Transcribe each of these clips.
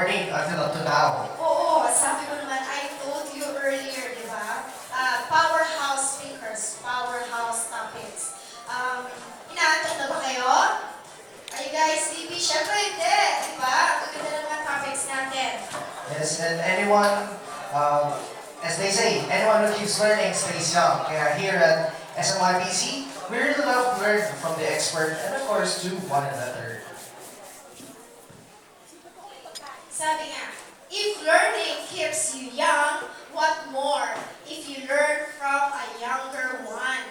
Morning until up to now. Oo, sabi ko naman, I told you earlier, di ba? Powerhouse speakers, powerhouse topics. Inaantok na ba kayo? Are you guys sleepy? Siyempre hindi, di ba? Ang ganda ng mga topics natin. Yes, and anyone, as they say, anyone who keeps learning stays young. Kaya here at SYMPC, we really love to learn from the expert and of course to one another. Sabi nga, if learning keeps you young, what more if you learn from a younger one?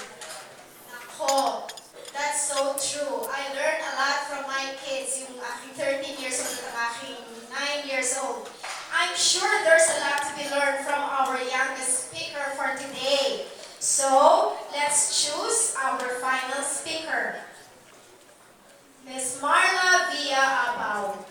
Nako, that's so true. I learned a lot from my kids, yung aking 13 years old at ang aking 9 years old. I'm sure there's a lot to be learned from our youngest speaker for today. So, let's choose our final speaker. Miss Marla via Abao.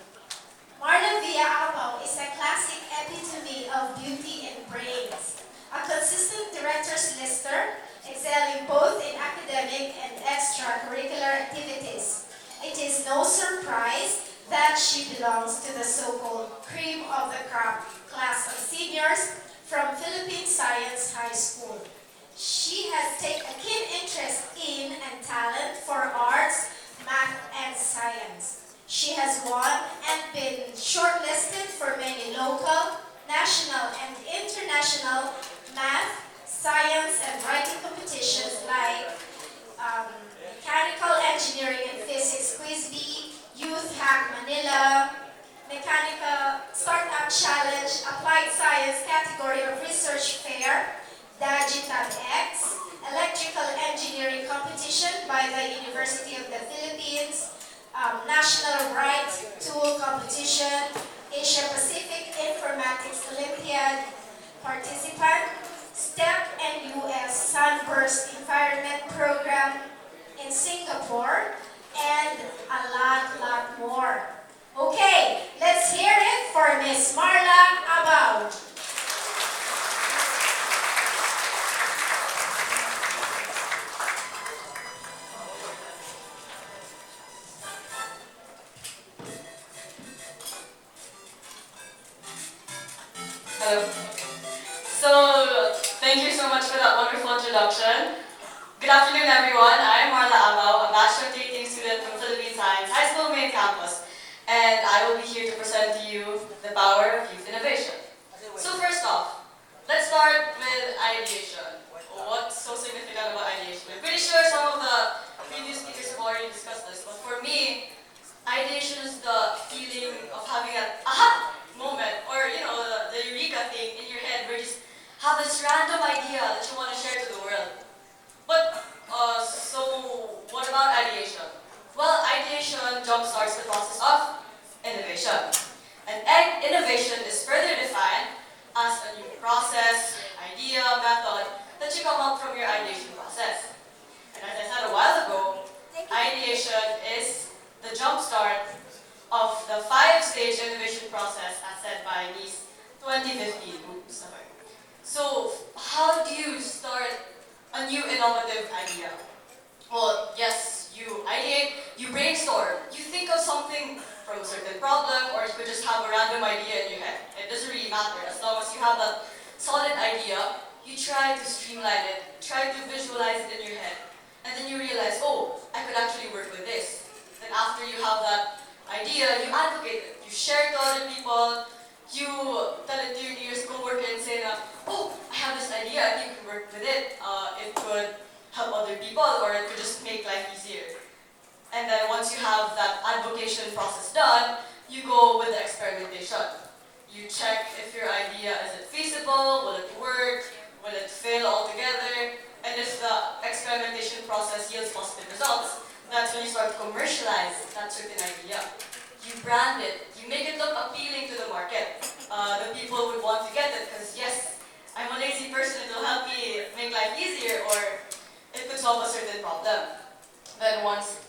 Marla via Abao is a classic epitome of beauty and brains. A consistent director's lister, excelling both in academic and extracurricular activities. It is no surprise that she belongs to the so-called cream of the crop class of seniors from Philippine Science High School. She has taken a keen interest in and talent for arts, math, and science. She has won and been shortlisted for many local, national, and international math, science, and writing competitions like Mechanical Engineering and Physics Quiz Bee, Youth Hack Manila, Mechanical Startup Challenge, Applied Science category of Research Fair, Digital X, Electrical Engineering Competition by the University of the Philippines, National Right Tool Competition, Asia Pacific Informatics Olympiad participant, STEP and US Sunburst Environment Program in Singapore, and a lot more. Okay, let's hear it for Miss Marla Abao. Hello. So, thank you so much for that wonderful introduction. Good afternoon, everyone. I'm Marla Abao, a Bachelor of Dating student from Philippine Science High School main campus, and I will be here to present to you the power of youth innovation. So first off, let's start with ideation. What's so significant about ideation? I'm pretty sure some of the previous speakers have already discussed this, but for me, ideation is the feeling of having an aha moment, or the eureka thing in your head where you just have this random idea that you want to share to the world. But so what about ideation? Well, ideation jumpstarts the process of innovation. And innovation is further defined as a new process, idea, method that you come up from your ideation process. And as I said a while ago, ideation is the jumpstart of the 5-stage innovation process as said by NIS 2015. Oops, sorry. So, how do you start a new innovative idea? Well, yes, you ideate, you brainstorm, you think of something from a certain problem, or you could just have a random idea in your head. It doesn't really matter. As long as you have that solid idea, you try to streamline it, try to visualize it in your head, and then you realize, oh, I could actually work with this. Then after you have that idea, you advocate it. You share it to other people, you tell it to your nearest coworker and say that, oh, I have this idea, I think you can work with it. It could help other people, or it could just make life easier. And then once you have that advocation process done, you go with the experimentation. You check if your idea is it feasible, will it work, will it fail altogether, and if the experimentation process yields positive results, that's when you start to commercialize that certain idea. You brand it, you make it look appealing to the market. The people would want to get it because yes, I'm a lazy person, it will help me make life easier, or it could solve a certain problem. Then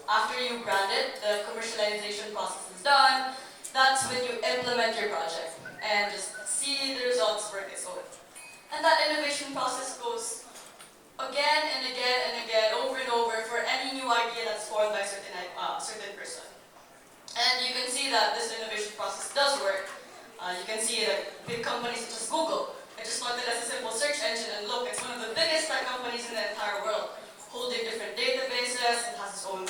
after you brand it, the commercialization process is done, that's when you implement your project and just see the results work its own. And that innovation process goes again and again and again, over and over for any new idea that's formed by a certain person. And you can see that this innovation process does work You can see like big companies such as Google. It just started as a simple search engine, and look, it's one of the biggest tech companies in the entire world, holding different databases. It has its own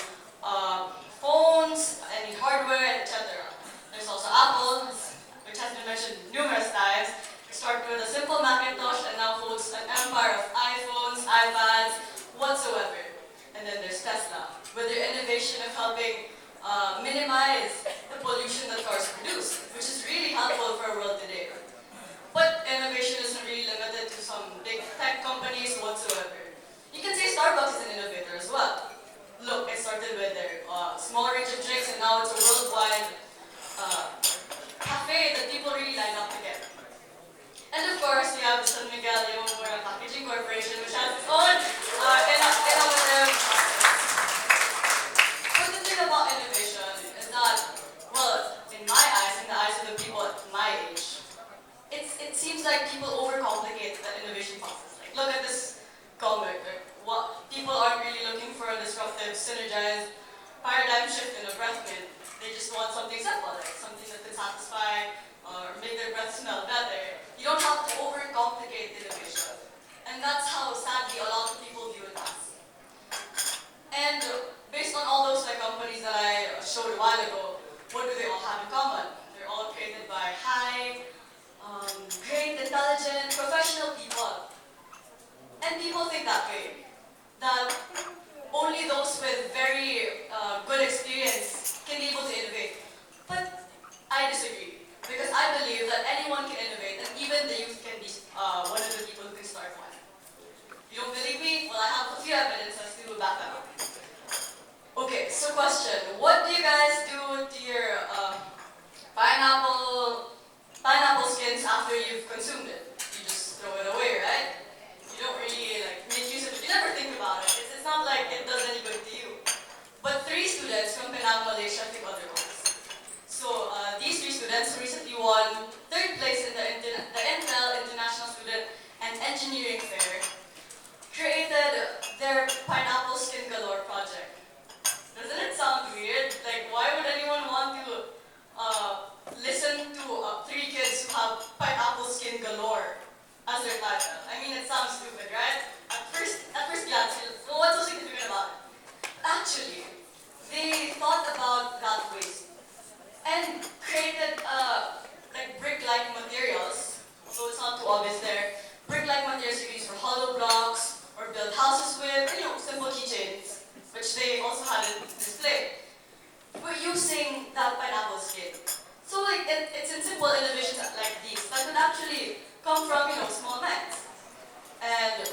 phones, any hardware, etc. There's also Apple, which has been mentioned numerous times. It started with a simple Macintosh and now holds an empire of iPhones, iPads, whatsoever. And then there's Tesla, with their innovation of helping minimize the pollution that cars produce, which is really helpful for our world today. But innovation isn't really limited to some big tech companies whatsoever. You can say Starbucks is an innovator as well. Look, it started with their small range of drinks, and now it's a worldwide cafe that people really line up to get. And of course, we have the San Miguel Packaging Corporation, which has its own innovative. But the thing about innovation is that, well, in my eyes, in the eyes of the people at my age, it seems like people overcomplicate the innovation process. Like, look at this comic. Like, what people aren't really looking for a disruptive, synergized paradigm shift in a breath mint. They just want something simple, like something that can satisfy or make their breath smell better. You don't have to overcomplicate innovation. And that's how, sadly, a lot of people view it as. And based on all those like companies that I showed a while ago, what do they all have in common? They're all created by high, great, intelligent, professional people. And people think that way. That only those with very good experience can be able to innovate. But I disagree. Because I believe that anyone can innovate, and even the youth can be one of the people who can start one. You don't believe me? Well, I have a few evidences to back that up. Okay, so question. What do you guys do to your pineapple skins after you've consumed it? You just throw it away, right? You don't really like make use of it. You never think about it. It's not like it does any good to you. But 3 students from Penang, Malaysia took other courses. So these 3 students recently won 3rd place in the Intel International Student and Engineering Fair, created their Pineapple Skin Galore project. Doesn't it sound weird? Like, why would anyone want to listen to 3 kids who have pineapple skin galore as their title? I mean, it sounds stupid, right? At first glance, well, what's so significant about it? Actually, they thought about that waste and created like brick-like materials. So it's not too obvious there. Brick-like materials you can use for hollow blocks or build houses with, simple keychains, which they also had in display. We're using that pineapple skin. So like it's in simple innovations like these that could actually come from small minds. And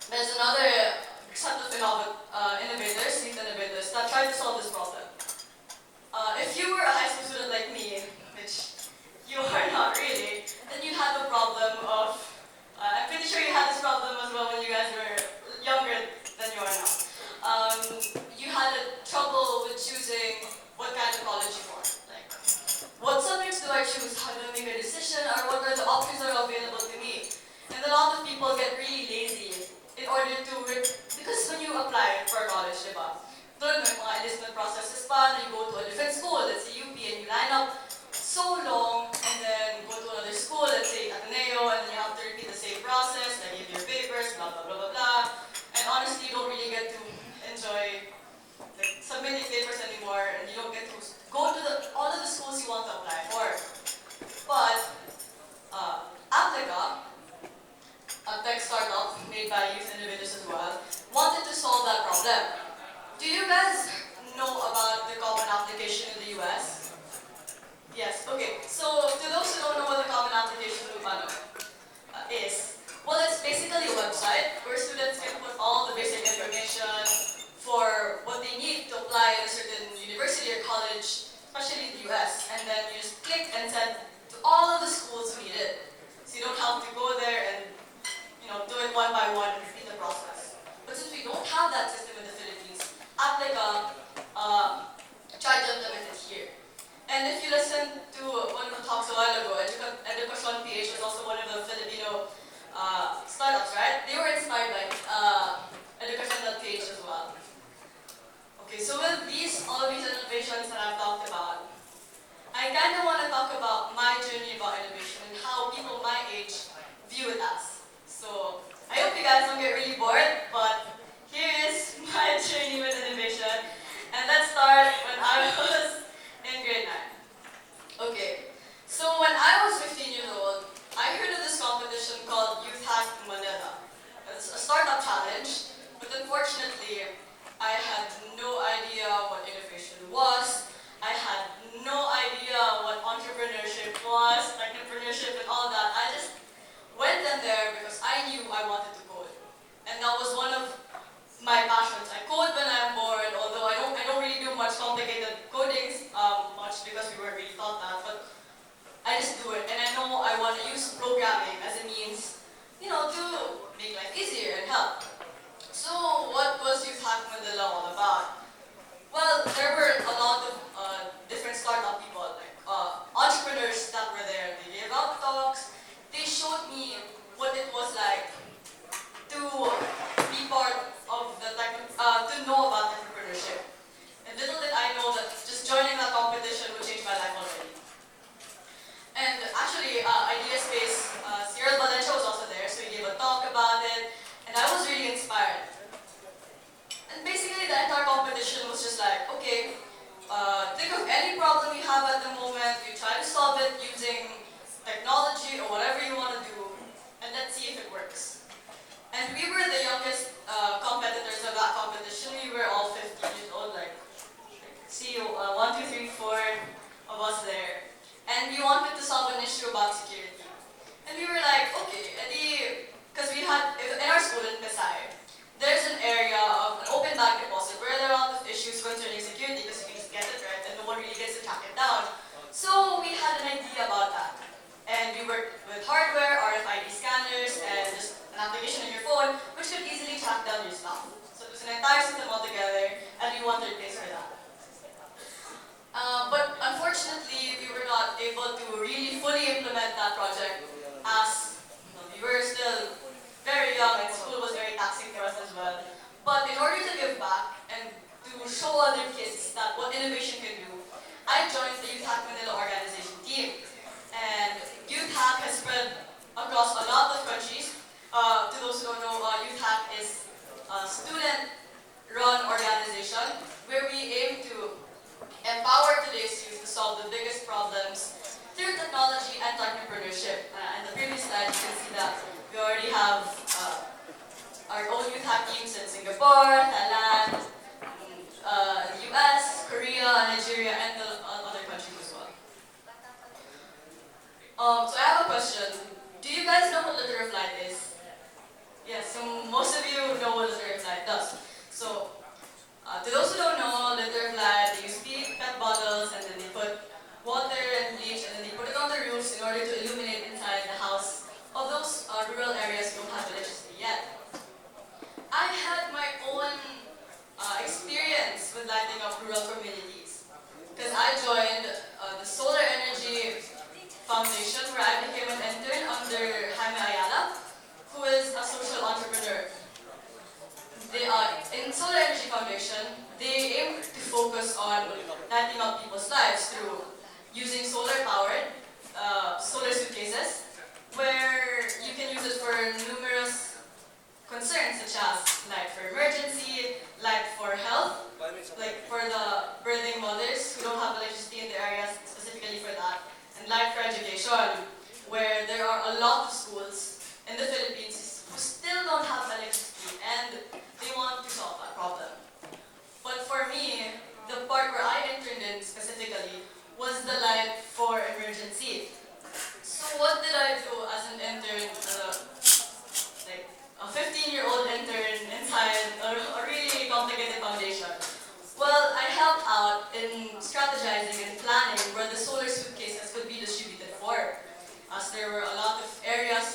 there's another set of innovators, youth innovators, that tried to solve this problem. If you were a high school student like me, which you are not really, then you'd have a problem of, I'm pretty sure you had this problem as well when you guys were younger than you are now. You had trouble with choosing what kind of college you want. Like, what subjects do I choose? How do I make a decision? Or what are the options that are available to me? And a lot of people get really lazy in order to, because when you apply for college, diba? Tulad may mga enlistment processes pa, na you go to a different school, let's say UP, and you line up so long, and then go to another school, let's say Ateneo, and then you have to repeat the same process, like give your papers, blah, blah, blah, blah, blah. And honestly, you don't really get to enjoy submitting papers anymore, and you don't get to go to all of the schools you want to apply for. But Applica, a tech startup made by youth innovators as well, wanted to solve that problem. Do you guys know about the Common Application in the US? Yes, okay. So to those who don't know what the Common Application is, well, it's basically a website where students can put all the basic information for what they need to apply at a certain university or college, especially in the US, and then you just click and send to all of the schools who need it. So you don't have to go there and do it one by one and repeat the process. But since we don't have that system in the Philippines, Applica tried to implement it here. And if you listen to one of the talks a while ago, Education PH was also one of the Filipino startups, right? They were inspired by Education.ph as well. Okay, so with all of these innovations that I've talked about, I kind of want to talk about my journey about be with us. So I hope you guys don't get really bored, but here is my journey with innovation. And let's start when I was in grade 9. Okay, so when I was 15 years old, I heard of this competition called Youth Hack Manila. It's a startup challenge, but unfortunately, I had no idea what innovation was. I had no idea what entrepreneurship was, entrepreneurship and all that. I just went in there because I knew I wanted to code. And that was one of my passions. I code when I'm bored, although I don't really do much complicated codings much because we weren't really taught that, but I just do it. And I know I want to use programming as a means, to make life easier and help. So what was Youth Hack Manila all about? Well, there were a lot of different startup people, like entrepreneurs that were there. They gave out talks. They showed me what it was like to be part of to know about entrepreneurship. And little did I know that just joining that competition would change my life already. And actually, Idea Space, Cyril Valencia was also there, so he gave a talk about it, and I was really inspired. And basically, the entire competition was just like, okay, think of any problem you have at the moment, you try to solve it using technology or whatever you want to do, and let's see if it works. And we were the youngest competitors of that competition. We were all 15 years old, see, 1, 2, 3, 4 of us there. And we wanted to solve an issue about security. And we were like, okay, because we had, in our school in Pasay, there's an area of an open bank deposit where there are a lot of issues concerning security because you can just get it right and no one really gets to track it down. So we had an idea about that. And we worked with hardware, RFID scanners, and just an application on your phone which could easily track down your stuff. So it was an entire system altogether, and we won third place for that. But unfortunately, we were not able to really fully implement that project as we were still very young and school was very taxing for us as well. But in order to give back and to show other kids that what innovation can do, I joined the Youth Hack Manila organization team. And Youth Hack has spread across a lot of countries. To those who don't know, Youth Hack is a student-run organization where we aim to empower today's youth to solve the biggest problems through technology and entrepreneurship. In the previous slide, you can see that we already have our own Youth Hack teams in Singapore, Thailand, the US, Korea, Nigeria, and other countries as well. So I have a question. Do you guys know what litter of light is? Yes, so most of you know what litter of light does. So to those who don't know, litter of light, they use PET bottles and then they put water and bleach and then they put it on the roofs in order to illuminate inside the house of those rural areas who don't have electricity yet. I had my own experience with lighting up rural communities because I joined the Solar Energy Foundation where I became an intern under Jaime Ayala, who is a social entrepreneur. In Solar Energy Foundation, they aim to focus on lighting up people's lives through using solar-powered solar suitcases, where you can use it for numerous concerns such as light for emergency, light for health, like for the birthing mothers who don't have electricity in the areas specifically for that, and light for education, where there are a lot of schools in the Philippines who still don't have electricity and they want to solve that problem. But for me, the part where I interned in specifically was the light for emergency. So what did I do as an intern, a 15-year-old intern inside a really complicated foundation? Well, I helped out in strategizing and planning where the solar suitcases could be distributed for, as there were a lot of areas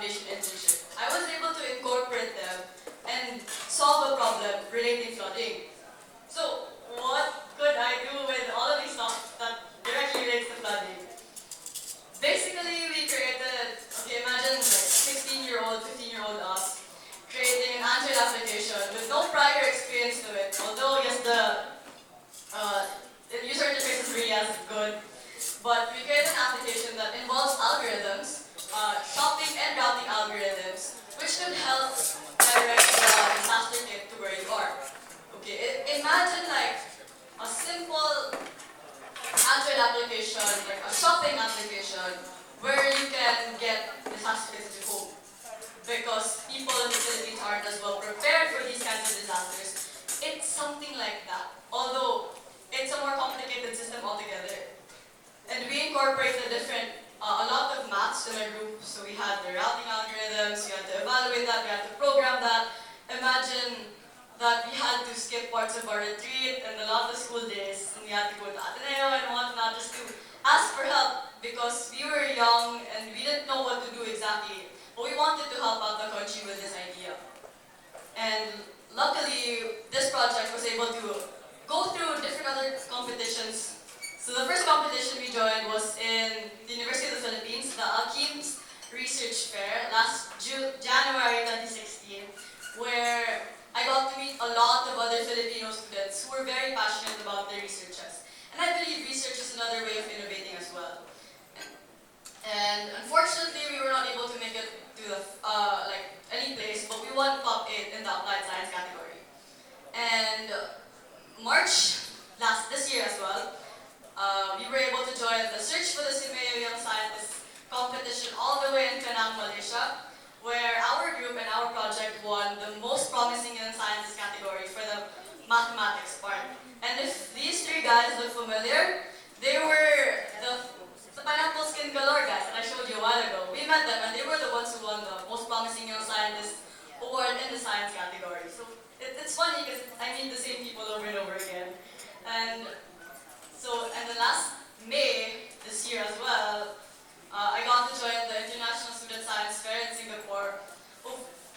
foundation internship, I was able to incorporate them and solve a problem relating flooding. So what could I do with all of these stuff that directly relates to flooding? Basically, we created, okay, imagine like 16-year-old, 15-year-old us creating an Android application with no prior experience to it. Although, yes, the user interface is really as good, but we created an application that involves algorithms, shopping and routing algorithms, which could help direct the disaster kit to where you are. Okay, imagine like a simple Android application, like a shopping application, where you can get disaster kits to home. Because people in the Philippines aren't as well prepared for these kinds of disasters. It's something like that. Although it's a more complicated system altogether. And we incorporated a lot of maths in our group. So we had the routing algorithms, we had to evaluate that, we had to program that. Imagine that we had to skip parts of our retreat and a lot of school days, and we had to go to Ateneo and whatnot just to ask for help because we were young and we didn't know what to do exactly. But we wanted to help out the country with this idea. And luckily, this project was able to go through different other competitions. So the first competition we joined was in the University of the Philippines, the Alkim's Research Fair, last January 2016, where I got to meet a lot of other Filipino students who were very passionate about their researches. And I believe research is another way of innovating as well. And unfortunately, we were not able to make it to the any place, but we won top 8 in the applied science category. And March this year as well, we were able to join the Search for the Simeo Young Scientist competition all the way in Penang, Malaysia, where our group and our project won the most promising young scientist category for the mathematics part. And if these three guys look familiar, they were the pineapple skin galore guys that I showed you a while ago. We met them and they were the ones who won the most promising young scientist award in the science category. So it's funny because I meet the same people over and over again. And the last May this year as well, I got to join the International Student Science Fair in Singapore.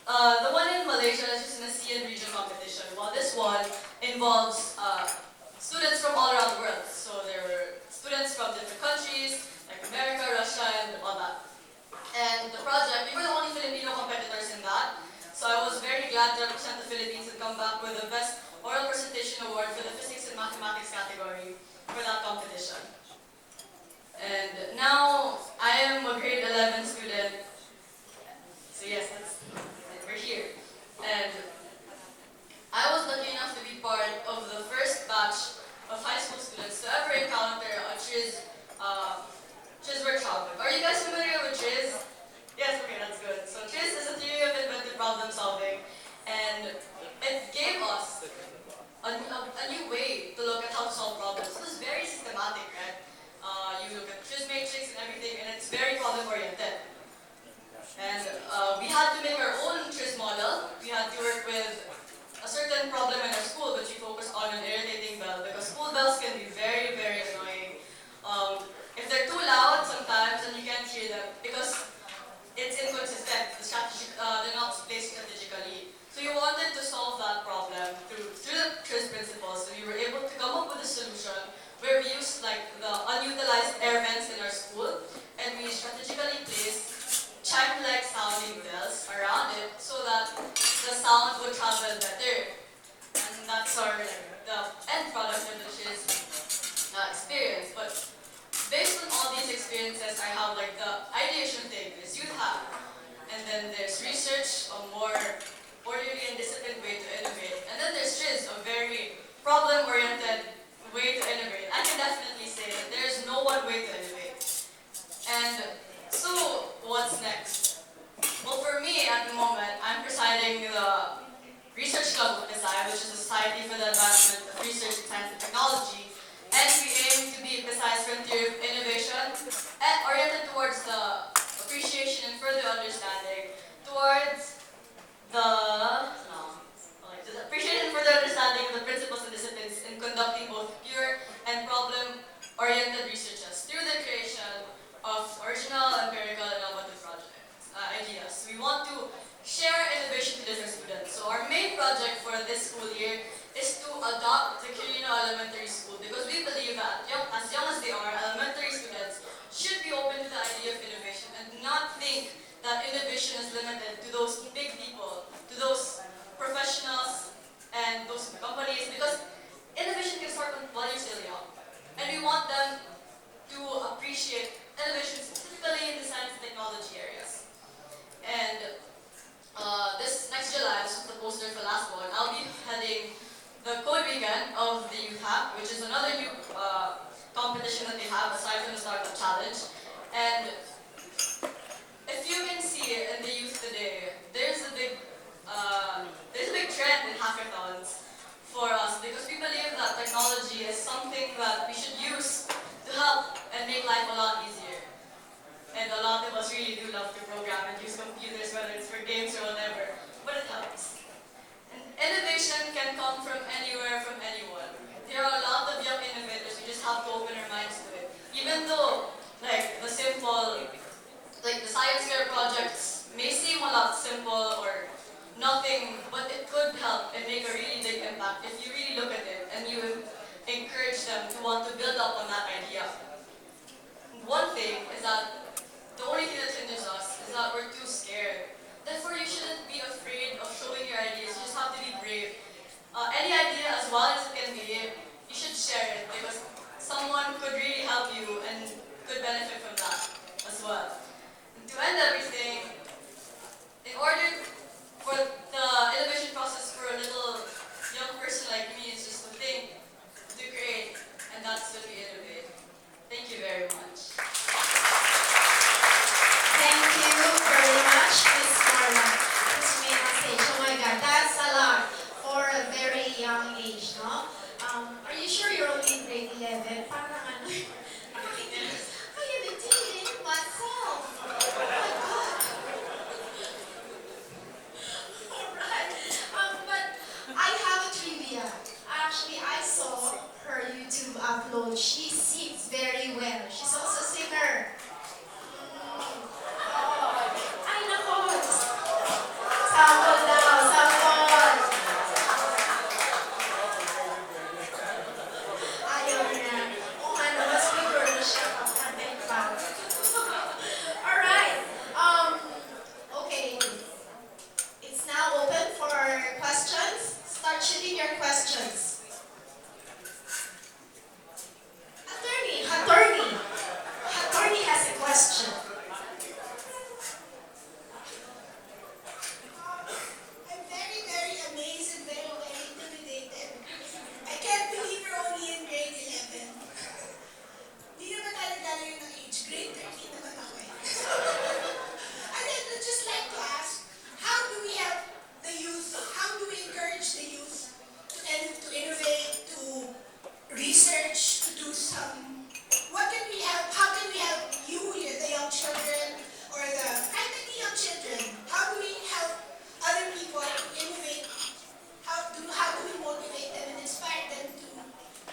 The one in Malaysia is just an ASEAN region competition, while this one involves students from all around the world. So there were students from different countries, like America, Russia, and all that. And the project, we were the only Filipino competitors in that. So I was very glad to represent the Philippines and come back with the Best Oral Presentation Award for the Physics and Mathematics category for that competition. And now, I am a grade 11 student. So yes, we're here. And I was lucky enough to be part of the first batch of high school students to ever encounter a TRIZ workshop. Are you guys familiar with TRIZ? Yes, okay, that's good. So TRIZ is a theory of inventive problem solving, and it gave us a new way to look at how to solve problems. So it's very systematic, right? You look at TRIZ matrix and everything, and it's very problem-oriented. And we had to make our own TRIZ model. We had to work with a certain problem in our school, which we focused on an irritating bell, because school bells can be very, very annoying. If they're too loud sometimes, and you can't hear them, because it's inconsistent. They're not placed strategically. So we wanted to solve that problem through the TRIZ principles. So we were able to come up with a solution where we used like the unutilized air vents in our school, and we strategically placed chime-like sounding bells around it so that the sound would travel better. And that's the end product of the TRIZ experience. But based on all these experiences, I have like the ideation thing, is youth hack. And then there's research, a more orderly and disciplined way to innovate. And then there's TRIZ, a very problem-oriented way to innovate. I can definitely say that there's no one way to innovate. And so, what's next? Well, for me, at the moment, I'm presiding the Research Club of PSI, which is the Society for the Advancement of Research, Science, and Technology. And we aim to be PSI's frontier of innovation and oriented towards the appreciation and further understanding towards appreciation and further understanding of the principles and disciplines in conducting both pure and problem-oriented researches through the creation of original, empirical, and innovative projects, ideas. share innovation to different students. So our main project for this school year is to adopt the Quirino Elementary School because we believe that as young as they are, elementary students should be open to the idea of innovation and not think that innovation is limited to those big people, to those professionals and those companies because innovation can start while you're still young. And we want them to appreciate innovation specifically in the science and technology areas. And this next July, this is the poster for last one, I'll be heading the Code Weekend of the Youth Hack, which is another new competition that they have aside from the Startup Challenge. And if you can see in the youth today, there's a big trend in hackathons for us because we believe that technology is something that we should use to help and make life a lot easier. And a lot of us really do love to program and use computers, whether it's for games or whatever, but it helps. And innovation can come from anywhere, from anyone. There are a lot of young innovators, we just have to open our minds to it. Even though, like, the science fair projects may seem a lot simple or nothing, but it could help and make a really big impact if you really look at it and you encourage them to want to build up on that idea. One thing is that the only thing that hinders us is that we're too scared. Therefore, you shouldn't be afraid of showing your ideas. You just have to be brave. Any idea, as wild as it can be, you should share it because someone could really help you and could benefit from that as well. And to end everything, in order for the innovation process for a little young person like me is just to think, to create, and that's when we innovate. Thank you very much. Thank you very much, Miss Marla. Miss May on stage. Oh my God, that's a lot for a very young age, no? Are you sure you're only in grade 11? Parang ano, I am intimidating myself. Oh my God. Alright. But I have a trivia. Actually, I saw her YouTube upload. She sings very well. She's also a singer. Ay, nako. Sample daw, sample. Ayaw niya. Kung ano, mas bigger na siya kapatid pa. Alright. Okay. It's now open for questions. Start shooting your questions. Attorney has a question. I'm very, very amazed and very, very intimidated. I can't believe we're only in grade 11. Di naman tayo yun ng age. Grade 13 naman ako eh. And then I'd just like to ask, how do we help the youth? How do we encourage the youth to innovate, to research, to do some... What can we help? How can we help you, the young children, or the practically young children? How do we help other people to innovate? How do we motivate them and inspire them to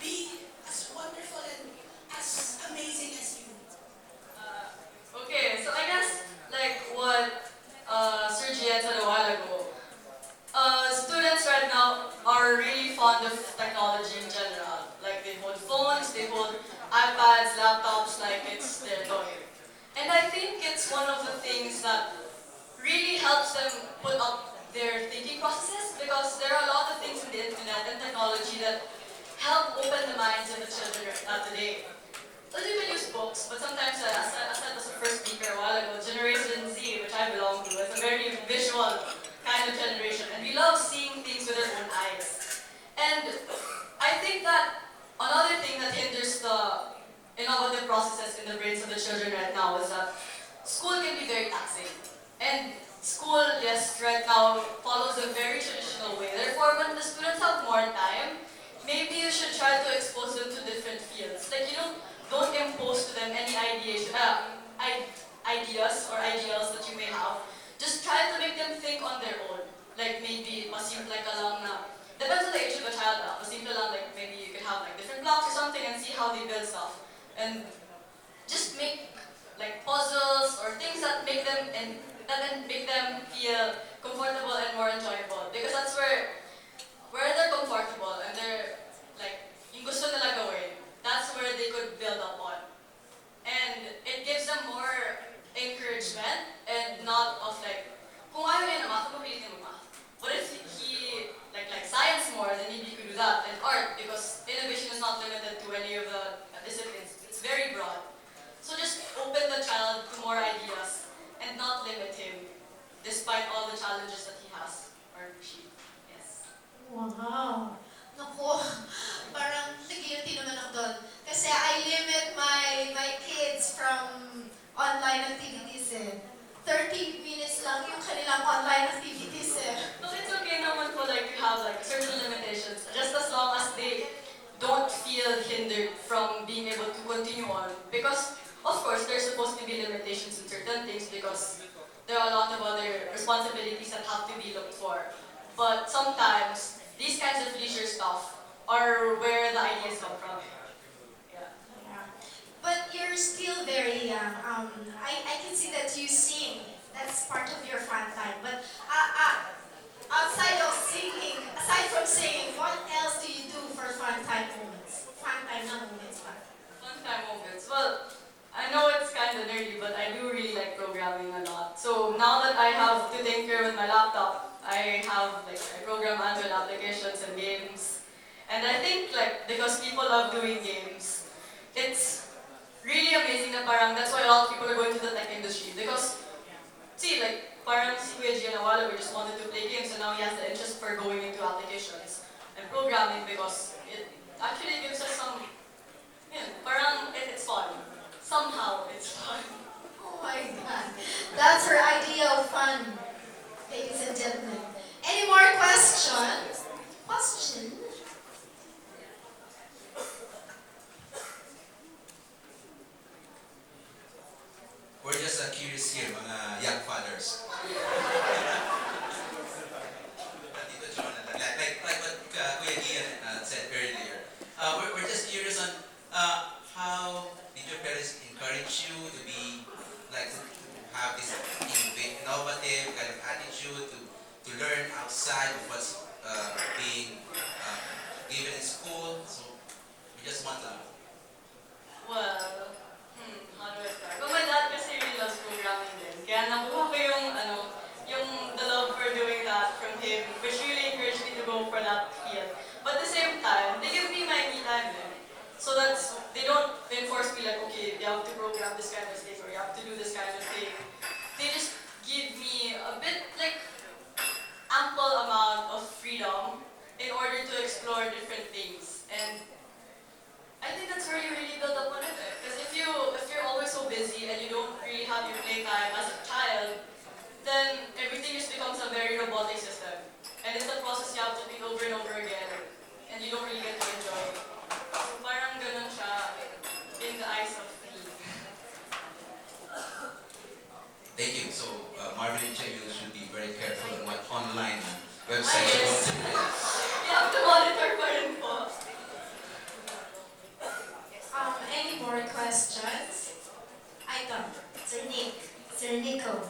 be as wonderful and as amazing as you? Okay, so I guess like what Sir Gian said a while ago, students right now are really fond of technology in general. Like they hold phones, they hold iPads, laptops like it's their toy. And I think it's one of the things that really helps them put up their thinking processes because there are a lot of things in the internet and technology that help open the minds of the children today. Some people use books, but sometimes, as I said as a first speaker a while ago, Generation Z, which I belong to, is a very visual kind of generation, and we love seeing things with our own eyes. And I think that another thing that hinders the innovative processes in the brains of the children right now is that school can be very taxing. And school, yes, right now follows a very traditional way. Therefore, when the students have more time, maybe you should try to expose them to different fields. Like don't impose to them any ideas or ideals that you may have. Just try to make them think on their own. Like maybe pasimple ka lang na, depends on the age of the child na, pasimple lang like maybe you can have like different blocks or something and see how they build stuff. And just make like puzzles or things that make them feel he has or she. Yes. Wow. Naku, parang nag-guilty naman ako doon. Kasi I limit my kids from online activities eh. 30 minutes lang yung kanilang online activities eh. No, it's okay naman po like you have like certain limitations. Just as long as they don't feel hindered from being able to continue on. Because of course there's supposed to be limitations in certain things because there are a lot of other responsibilities that have to be looked for. But sometimes these kinds of leisure stuff are where the ideas come from. Yeah. Yeah. But you're still very young. I can see that you sing. That's part of your fun time. But outside of singing, aside from singing, what else do you do for fun time moments? Fun time na moments pa. Fun time moments. Well, I know it's kind of nerdy, but I do really like programming a lot. So now that I have to tinker with my laptop, I have like I program Android applications and games. And I think like because people love doing games, it's really amazing na parang that's why a lot of people are going to the tech industry. Because see like parang si Kuya Gian a while ago just wanted to play games and now he has the interest for going into applications and programming because it actually gives us some parang it's fun. Somehow it's fun. Oh my God. That's her idea of fun, ladies and gentlemen. Any more questions? Question? We're just curious here, mga young fathers. Tito John, like what Kuya Gian said earlier. We're just curious on how did your parents encourage you to be like to have this innovative kind of attitude to learn outside of what's being given in school. So we just want to. Well, how do I start? Well, my dad kasi really loves programming din. Kaya nakuha ko yung, the love for doing that from him, which really encouraged me to go for that field. But at the same time, they give me my me time din. So they don't enforce me like, okay, you have to program this kind of thing or you have to do this kind of thing. They just give me a bit, like, ample amount of freedom in order to explore different things. And I think that's where you really build up on it. Because if you're always so busy and you don't really have your playtime as a child, then everything just becomes a very robotic system. And it's a process you have to repeat over and over again, and you don't really get to enjoy it. So parang ganun siya in the eyes of me. Thank you. So Marvin and Jay, you should be very careful on what online websites you go Yes. to. You have to monitor pa rin po. Any more questions? Ito, Sir Nick, Sir Nico.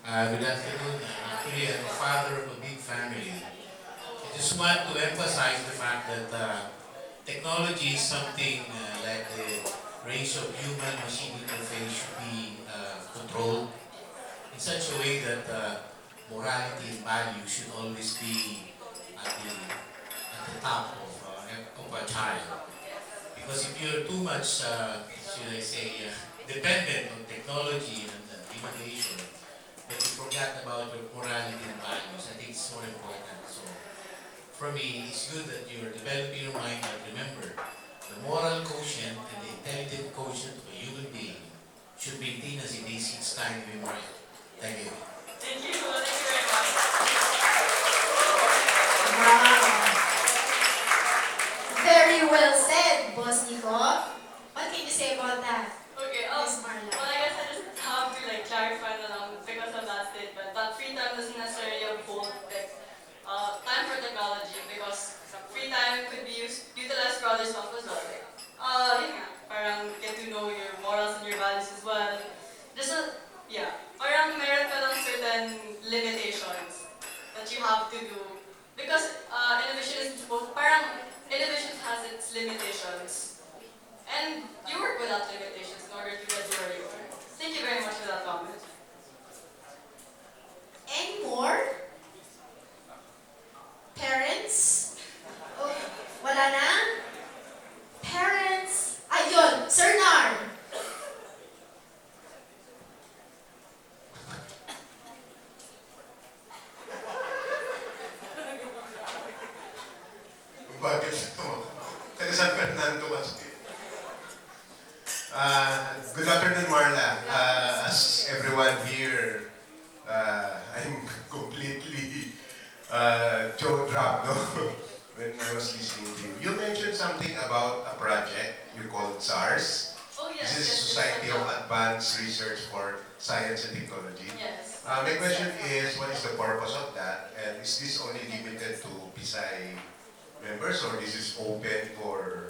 Good afternoon. Actually, I'm a father of a big family. I just want to emphasize the fact that technology is something like the ratio of human-machine interface should be controlled in such a way that morality and value should always be at the top of a child. Because if you're too much, should I say, dependent on technology and innovation, but you forget about your morality and values, I think it's more important. So, for me, it's good that you're developing your mind, but remember, the moral quotient and the intelligent quotient of a human being should be maintained as it is each time we mind. Thank you. Thank you. Thank you very much. Wow. Very well said, Boss Nico. What can you say about that, Okay, Miss Marla? well, I guess I just have to like clarify that because of that statement, that free time doesn't necessarily hold like time for technology because free time could be utilized for other stuff as well. Like, yun nga, parang get to know your morals and your values as well. Just parang meron ka lang certain limitations that you have to do because innovation has its limitations. And you work without limitations in order to get to where you are. Thank you very much for that comment. Any more? Parents? Oh, wala na? Parents? Ayun, Sir Nar. I'm completely jaw-dropped no? when I was listening to you. You mentioned something about a project you called SARS. Oh yes, This is yes, Society of Advanced Research for Science and Technology. Yes. My question is, what is the purpose of that? And is this only limited to PSI members or this is open for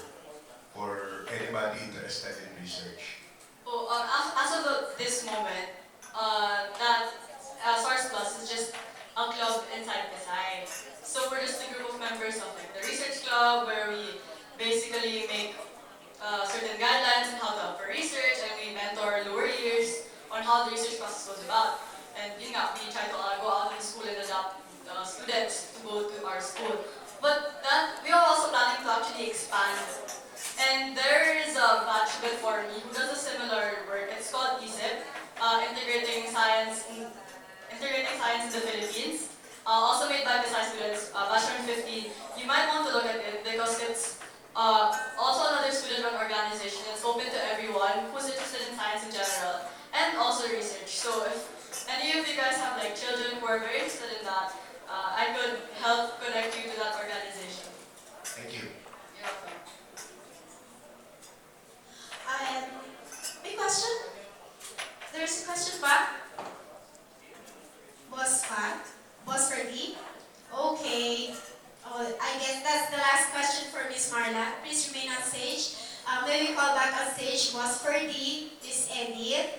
anybody interested in research? Oh, as of this moment, that Source Plus is just a club inside PSI. So we're just a group of members of like the research club where we basically make certain guidelines on how to offer research, and we mentor lower years on how the research process goes about. And yun nga, we try to go out of the school and adopt students to go to our school. But that we are also planning to actually expand. And there is a batch before me who does a similar work. It's called ESIP, integrating science in the Philippines. Also made by PSI students, batch 150. You might want to look at it because it's also another student-run organization. It's open to everyone who's interested in science in general and also research. So if any of you guys have like children who are very interested in that, I could help connect you to that organization. Thank you. You're welcome. May question? There's a question back. Boss Pat? Boss Ferdy? Okay. Oh, I guess that's the last question for Miss Marla. Please remain on stage. May we call back on stage Boss Ferdy, Miss Edith,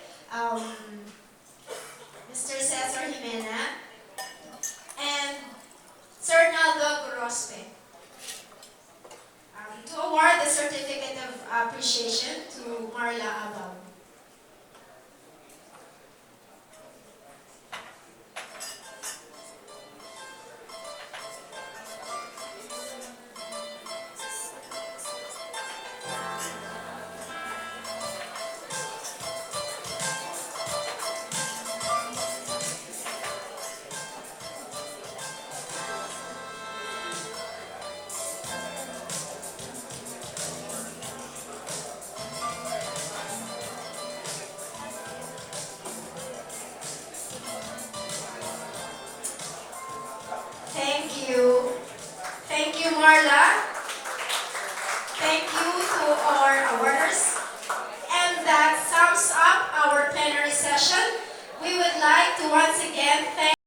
Mr. Cesar Jimena, and Sir Naldo Gorospe. To award the certificate of appreciation to Marla Abao. Thank you. Thank you, Marla. Thank you to our awarders. And that sums up our plenary session. We would like to once again thank